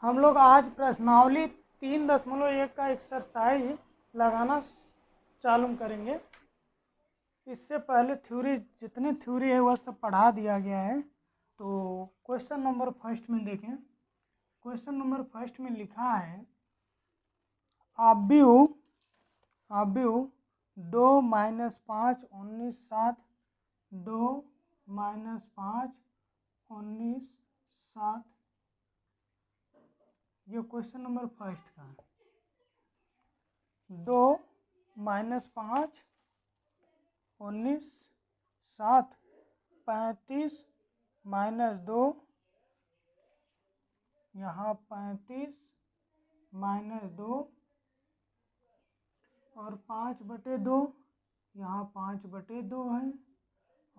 हम लोग आज प्रश्नावली 3.1 का एक्सरसाइज लगाना चालू करेंगे। इससे पहले थ्योरी जितनी थ्योरी है वह सब पढ़ा दिया गया है। तो क्वेश्चन नंबर फर्स्ट में देखें। क्वेश्चन नंबर फर्स्ट में लिखा है आव्यूह 2 - 5 19 7 2 - 5 19 7। ये क्वेश्चन नंबर फर्स्ट का है। 2 - 5 19 7 35 - 2 यहाँ 35 - 2 और 5/2 यहाँ 5/2 है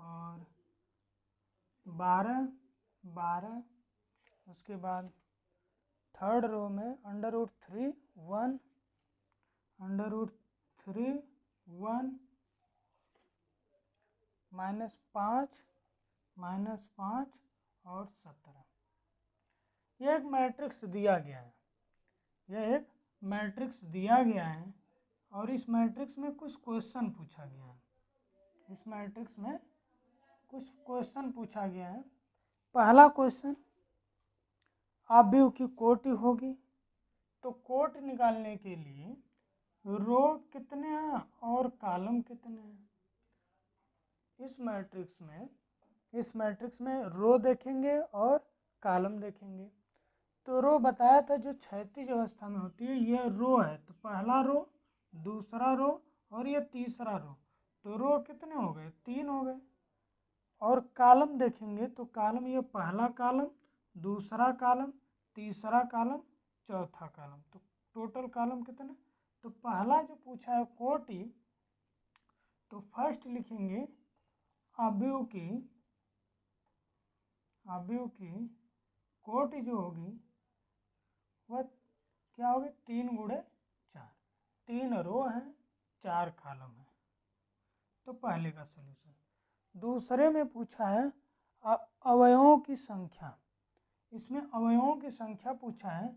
और 12 12। उसके बाद थर्ड रो में √3 1 √3 1 -5 -5 और 17। यह एक मैट्रिक्स दिया गया है। यह एक मैट्रिक्स दिया गया है और इस मैट्रिक्स में कुछ क्वेश्चन पूछा गया है। इस मैट्रिक्स में कुछ क्वेश्चन पूछा गया है। पहला क्वेश्चन आव्यूह की कोटि होगी, तो कोटि निकालने के लिए रो कितने हैं और कॉलम कितने हैं। इस मैट्रिक्स में रो देखेंगे और कॉलम देखेंगे। तो रो बताया था जो क्षैतिज अवस्था में होती है, यह रो है। तो पहला रो, दूसरा रो और ये तीसरा रो। तो रो कितने हो गए? 3 हो गए। और कॉलम देखेंगे तो कॉलम, ये पहला कॉलम, दूसरा कॉलम, तीसरा कॉलम, चौथा कॉलम। तो टोटल कॉलम कितने? तो पहला जो पूछा है कोटि, तो फर्स्ट लिखेंगे आव्यूह की कोटि जो होगी वह क्या होगी? 3 × 4। 3 रो हैं, 4 कॉलम है। तो पहले का सलूशन। दूसरे में पूछा है अवयवों की संख्या। इसमें अवयवों की संख्या पूछा है।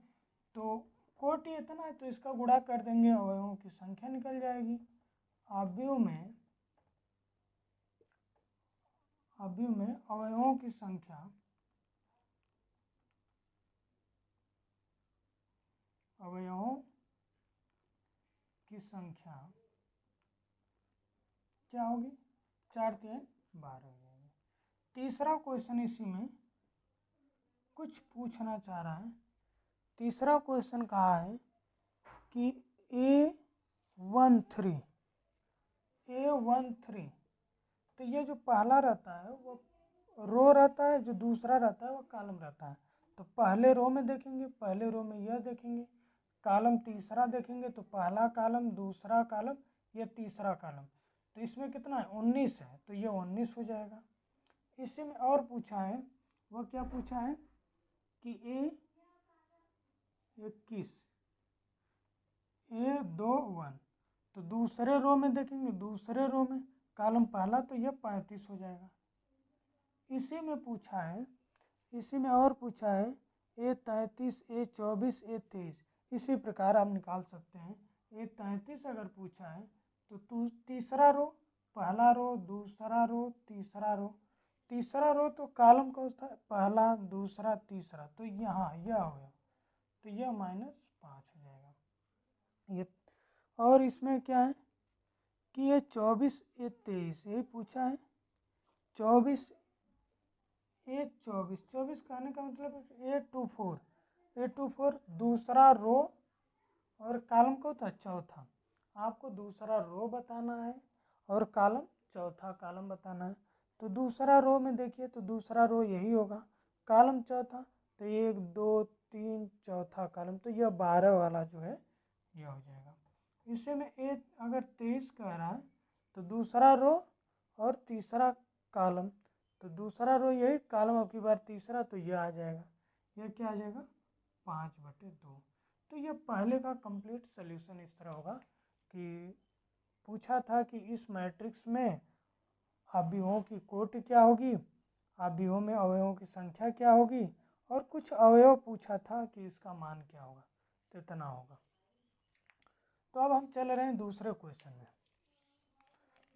तो कोटि इतना है तो इसका गुणा कर देंगे, अवयवों की संख्या निकल जाएगी। आव्यूह में अवयवों की संख्या क्या होगी? 4 × 3 = 12 हो जाएगी। तीसरा क्वेश्चन इसी में कुछ पूछना चाह रहा है। तीसरा क्वेश्चन कहा है कि A13 तो ये जो पहला रहता है वो रो रहता है, जो दूसरा रहता है वो कॉलम रहता है। तो पहले रो में देखेंगे, पहले रो में यह देखेंगे। कॉलम तीसरा देखेंगे तो पहला कॉलम, दूसरा कॉलम, यह तीसरा कॉलम। तो इसमें कितना है? 19 है। तो ये 19 हो जाएगा। इसी में और पूछा है, वह क्या पूछा है कि A21 A21। तो दूसरे रो में देखेंगे, दूसरे रो में कॉलम पहला, तो यह 35 हो जाएगा। इसी में पूछा है, इसी में और पूछा है A33 A24 A23। इसी प्रकार आप निकाल सकते हैं। A33 अगर पूछा है तो तीसरा रो, पहला रो, दूसरा रो, तीसरा रो। तीसरा रो तो कॉलम कौन सा? पहला, दूसरा, तीसरा। तो यहाँ यह हो गया, तो यह -5 हो जाएगा। ये और इसमें क्या है कि ये 24 A23 यही पूछा है। 24 A24 कहने का मतलब A24 दूसरा रो और कॉलम को था चौथा। आपको दूसरा रो बताना है और कॉलम चौथा कॉलम बताना है। तो दूसरा रो में देखिए तो दूसरा रो यही होगा, कॉलम चौथा। तो 1 2 3 चौथा कॉलम, तो यह 12 वाला जो है यह हो जाएगा। इसी में अगर 23 कह रहा है तो दूसरा रो और तीसरा कॉलम। तो दूसरा रो यही, कॉलम अब की बार तीसरा, तो यह आ जाएगा। यह क्या आ जाएगा? 5/2। तो यह पहले का कंप्लीट सॉल्यूशन इस तरह होगा कि पूछा था कि इस मैट्रिक्स में आव्यूहों की कोटि क्या होगी, आव्यूहों में अवयवों की संख्या क्या होगी और कुछ अवयव पूछा था कि इसका मान क्या होगा, तो इतना होगा। तो अब हम चल रहे हैं दूसरे क्वेश्चन में।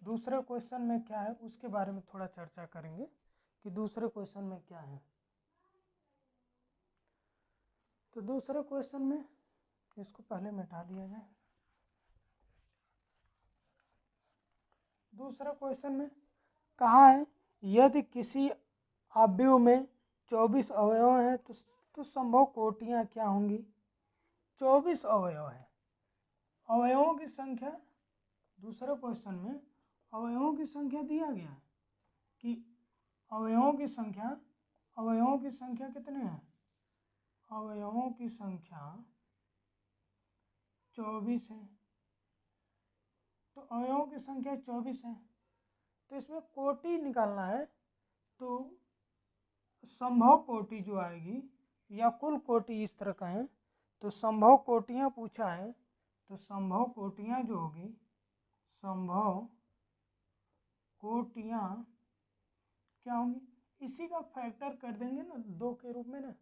दूसरे क्वेश्चन में क्या है उसके बारे में थोड़ा चर्चा करेंगे कि दूसरे क्वेश्चन में क्या है। तो दूसरे क्वेश्चन में इसको पहले मिटा दिया जाए। दूसरा क्वेश्चन में कहा है यदि किसी अवयव में 24 अवयव हैं तो संभव कोटियां क्या होंगी। 24 अवयव हैं। अवयवों की संख्या, दूसरे क्वेश्चन में अवयवों की संख्या दिया गया है कि अवयवों की संख्या कितने हैं। अवयवों की संख्या 24 है। तो अवयवों की संख्या 24 है, तो इसमें कोटि निकालना है। तो संभव कोटि जो आएगी या कुल कोटि इस तरह का है, तो संभव कोटियां पूछा है, तो संभव कोटियां जो होगी, संभव कोटियां क्या होंगी, इसी का फैक्टर कर देंगे ना, 2 के रूप में ना,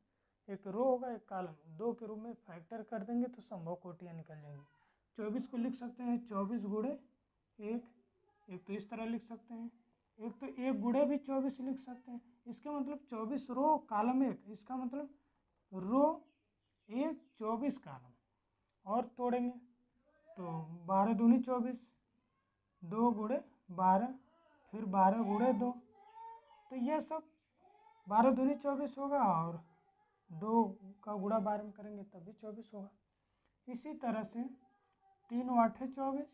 एक रो होगा एक कॉलम, 2 के रूप में फैक्टर कर देंगे तो संभव कोटियां निकल जाएंगी। 24 को लिख सकते हैं 24 गुणे 1, एक तो इस तरह लिख सकते हैं, एक तो 1 गुणे भी 24 लिख सकते हैं। इसका मतलब 24 रो कॉलम 1, इसका मतलब रो 1 24 कॉलम। और तोड़ेंगे तो 12 दूनी 24, 2 गुणे 12, फिर 12 गुणे 2, तो यह सब 12 दूनी 24 होगा और 2 का गुणा 12 में करेंगे तब भी 24 होगा। इसी तरह से 3 आठे 24,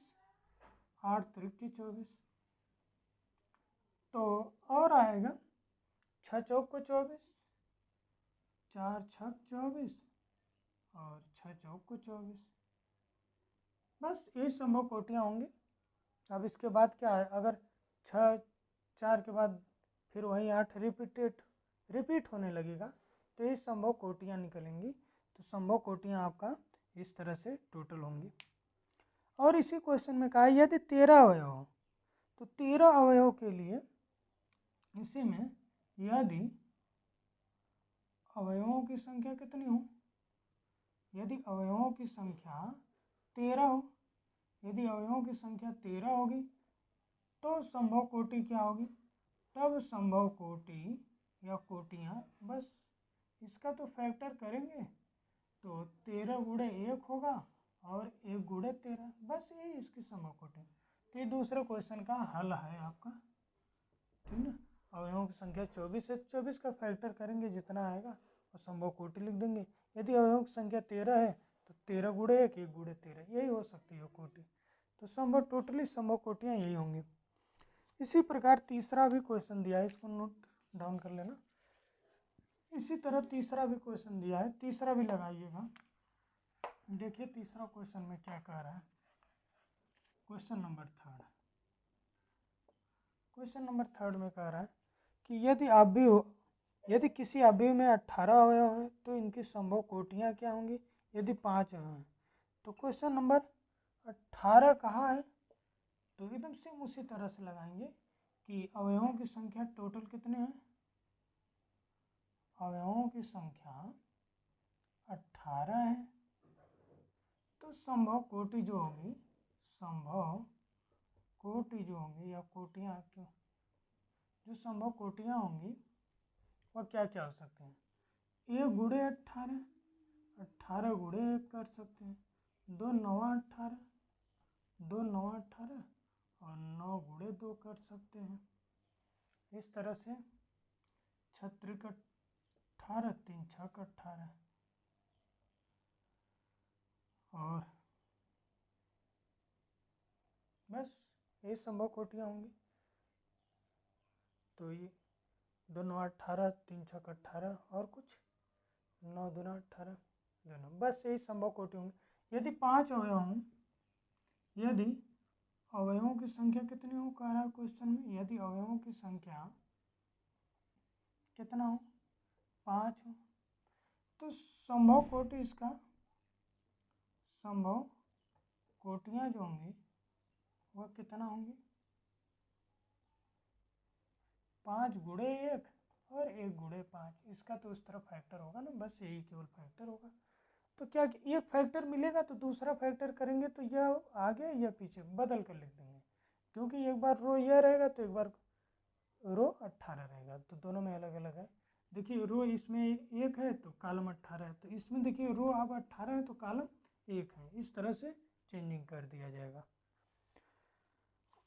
8 त्रिकी 24, तो और आएगा 6 चौक को 24, 4 छक 24 और 6 चौक को 24। बस यही संभव कोटियाँ होंगी। अब इसके बाद क्या है, अगर 6 4 के बाद फिर वही 8 रिपीट होने लगेगा, तो ये संभव कोटियाँ निकलेंगी। तो संभव कोटियाँ आपका इस तरह से टोटल होंगी। और इसी क्वेश्चन में कहा यदि 13 अवयव हो, तो 13 अवयव के लिए इसी में यदि अवयवों की संख्या कितनी हो, यदि अवयवों की संख्या 13 हो, यदि अवयवों की संख्या 13 होगी तो संभव कोटि क्या होगी। तब संभव कोटि या कोटियाँ, बस इसका तो फैक्टर करेंगे तो 13 गुणे 1 होगा और 1 गुणे 13, बस यही इसकी संभव कोटि। तो ये दूसरे क्वेश्चन का हल है आपका, ठीक ना। अवयवों की संख्या 24 है, 24 का फैक्टर करेंगे जितना आएगा और संभव कोटि लिख देंगे। यदि अवयवों की संख्या 13 है तो 13 गुणे 1, 1 गुणे 13, यही हो सकती है कोटि। तो संभव टोटली संभव कोटियाँ यही होंगी। इसी प्रकार तीसरा भी क्वेश्चन दिया है, इसको नोट डाउन कर लेना। इसी तरह तीसरा भी क्वेश्चन दिया है, तीसरा भी लगाइएगा। देखिए तीसरा क्वेश्चन में क्या कह रहा है। क्वेश्चन नंबर 3, क्वेश्चन नंबर 3 में कह रहा है कि यदि किसी अवयव में 18 अवयव हैं तो इनकी संभव कोटियाँ क्या होंगी यदि 5 अवयव हैं। तो क्वेश्चन नंबर 18 कहाँ है, तो एकदम सेम उसी तरह से लगाएंगे कि अवयवों की संख्या टोटल कितने हैं। अवयवों की संख्या 18 है, तो संभव कोटि जो होगी, संभव कोटि जो होंगी या कोटियाँ क्यों, जो संभव कोटियाँ होंगी वह क्या क्या हो सकते हैं। 1 गुणे 18, 18 गुणे 1 कर सकते हैं, 2 9 18, 2 9 18 और 9 गुणे 2 कर सकते हैं। इस तरह से 6 त्रिक 18, 3 छक 18 और बस ये संभव कोटियाँ होंगी। तो ये 2 9 18, 3 छक 18 और कुछ 9 दूना 18, 2 9, बस यही संभव कोटि होंगे। यदि 5 अवयव हों, यदि अवयवों की संख्या कितनी हो कह रहा है क्वेश्चन में, यदि अवयवों की संख्या कितना हो 5 हो, तो संभव कोटि इसका, संभव कोटियाँ जो होंगी वह कितना होंगी, 5 गुणे 1 और 1 गुणे 5, 5, इसका तो उस तरफ फैक्टर होगा ना, बस यही केवल फैक्टर होगा। तो क्या एक फैक्टर मिलेगा तो दूसरा फैक्टर करेंगे तो यह आगे या पीछे बदल कर लिख देंगे, क्योंकि एक बार रो यह रहेगा तो एक बार रो 18 रहेगा, तो दोनों में अलग अलग है। देखिए रो इसमें 1 है तो कॉलम 18 है, तो इसमें देखिए रो अब 18 है तो कॉलम 1 है। इस तरह से चेंजिंग कर दिया जाएगा।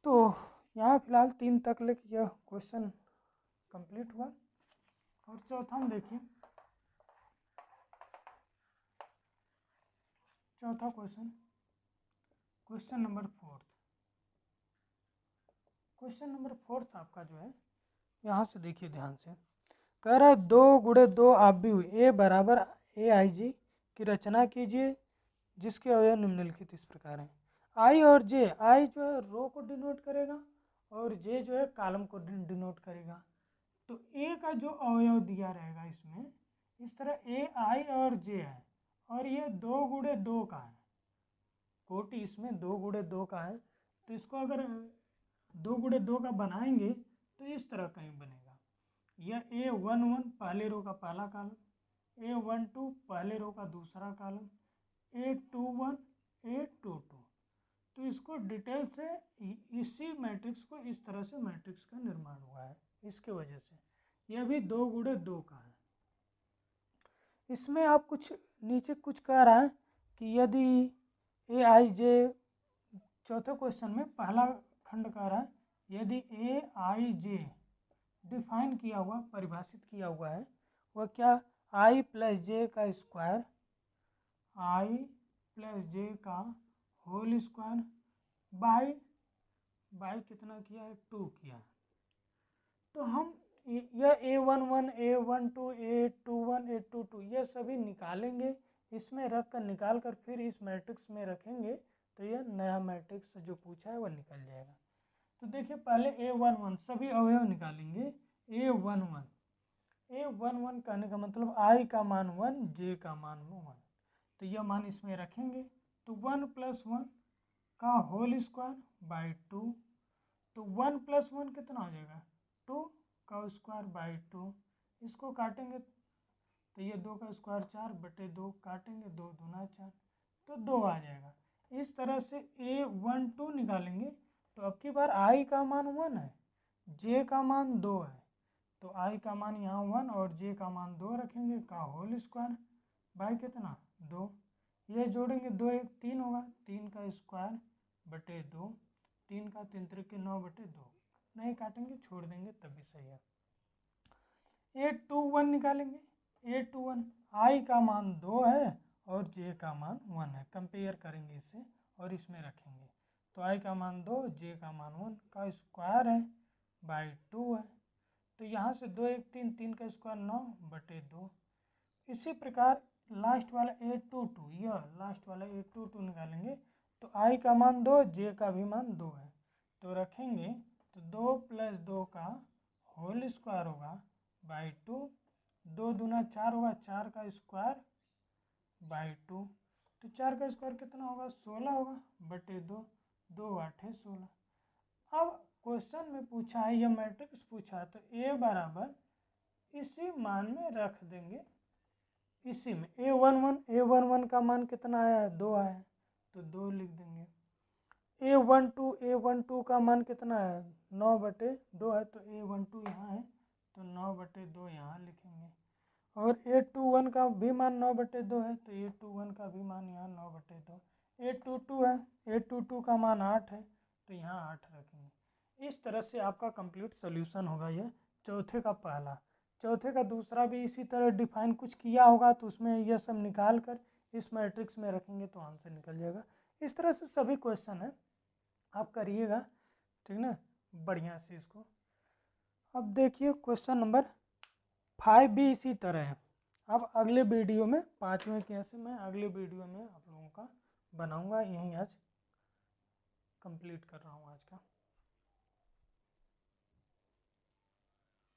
तो यहाँ फिलहाल 3 तक यह क्वेश्चन कंप्लीट हुआ। और चौथा हम देखिए, चौथा क्वेश्चन नंबर 4। क्वेश्चन नंबर 4 आपका जो है, यहाँ से देखिए ध्यान से, कह रहा है 2 गुणे 2 आव्यूह ए बराबर ए आई जी की रचना कीजिए जिसके अवयव निम्नलिखित इस प्रकार हैं। आई और जे, आई जो है रो को डिनोट करेगा और जे जो है कॉलम को डिनोट करेगा। तो ए का जो अवयव दिया रहेगा इसमें, इस तरह ए आई और जे है और ये 2 गुणे 2 का है, कोटि इसमें 2 गुणे 2 का है। तो इसको अगर 2 गुणे 2 का बनाएंगे तो इस तरह कहीं बनेगा, यह A11 पहले रो का पहला कॉलम, A12 पहले रो का दूसरा कॉलम, A21 A22। तो इसको डिटेल से इसी मैट्रिक्स को इस तरह से मैट्रिक्स का निर्माण हुआ है, इसके वजह से यह भी 2 गुणे 2 का है। इसमें आप कुछ नीचे कुछ कह रहा है कि यदि ए आई जे, चौथे क्वेश्चन में पहला खंड कह रहा है यदि ए आई जे डिफाइन किया हुआ, परिभाषित किया हुआ है, वह क्या, आई प्लस जे का स्क्वायर, आई प्लस जे का होल स्क्वायर बाई कितना किया है, 2 किया है। तो हम यह A11 A12 A21 A22 ये सभी निकालेंगे, इसमें रख कर निकाल कर फिर इस मैट्रिक्स में रखेंगे तो यह नया मैट्रिक्स जो पूछा है वह निकल जाएगा। तो देखिए पहले A11 सभी अवयव निकालेंगे। A11 कहने का मतलब I का मान 1 J का मान 1, तो यह मान इसमें रखेंगे। तो 1 + 1 का होल स्क्वायर बाई 2, तो 1 + 1 कितना हो जाएगा, 2 का स्क्वायर बाई 2। इसको काटेंगे तो ये 2 का स्क्वायर 4/2 काटेंगे, 2 दूना 4, तो 2 आ जाएगा। इस तरह से A12 निकालेंगे तो अब की बार I का मान 1 है, J का मान 2 है, तो I का मान यहाँ 1 और J का मान 2 रखेंगे, का होल स्क्वायर बाई कितना 2, ये जोड़ेंगे 2 1 3 होगा, 3 का स्क्वायर बटे 2, 3 का 3 त्रिक 9/2, नहीं काटेंगे छोड़ देंगे तब भी सही है। A21 निकालेंगे, A21 I का मान 2 है और J का मान 1 है, कंपेयर करेंगे इसे और इसमें रखेंगे, तो I का मान 2 J का मान 1 का स्क्वायर है बाई 2 है, तो यहाँ से 2 1 3, 3 का स्क्वायर 9/2। इसी प्रकार लास्ट वाला A22, यह लास्ट वाला A22 निकालेंगे तो I का मान 2 J का भी मान 2 है, तो रखेंगे तो 2 + 2 का होल स्क्वायर होगा बाई 2, 2 दूना 4 होगा, 4 का स्क्वायर बाई 2, तो 4 का स्क्वायर कितना होगा 16 होगा बटे 2, 2 8 16। अब क्वेश्चन में पूछा है, यह मैट्रिक्स पूछा है, तो A बराबर इसी मान में रख देंगे, इसी में A11 का मान कितना आया है 2 आया है, तो 2 लिख देंगे। A12 का मान कितना है 9/2 है, तो A12 यहाँ है तो 9/2 यहाँ लिखेंगे, और A21 का भी मान 9/2 है, तो A21 का भी मान यहाँ 9/2। A22 है, A22 का मान 8 है, तो यहाँ 8 रखेंगे। इस तरह से आपका कंप्लीट सोल्यूशन होगा यह चौथे का पहला। चौथे का दूसरा भी इसी तरह डिफाइन कुछ किया होगा तो उसमें यह सब निकाल कर इस मैट्रिक्स में रखेंगे तो आंसर निकल जाएगा। इस तरह से सभी क्वेश्चन है, आप करिएगा, ठीक ना, बढ़िया से इसको। अब देखिए क्वेश्चन नंबर 5 भी इसी तरह है। अब अगले वीडियो में 5वें कैसे मैं अगले वीडियो में आप लोगों का बनाऊंगा, यहीं आज कंप्लीट कर रहा हूँ आज का।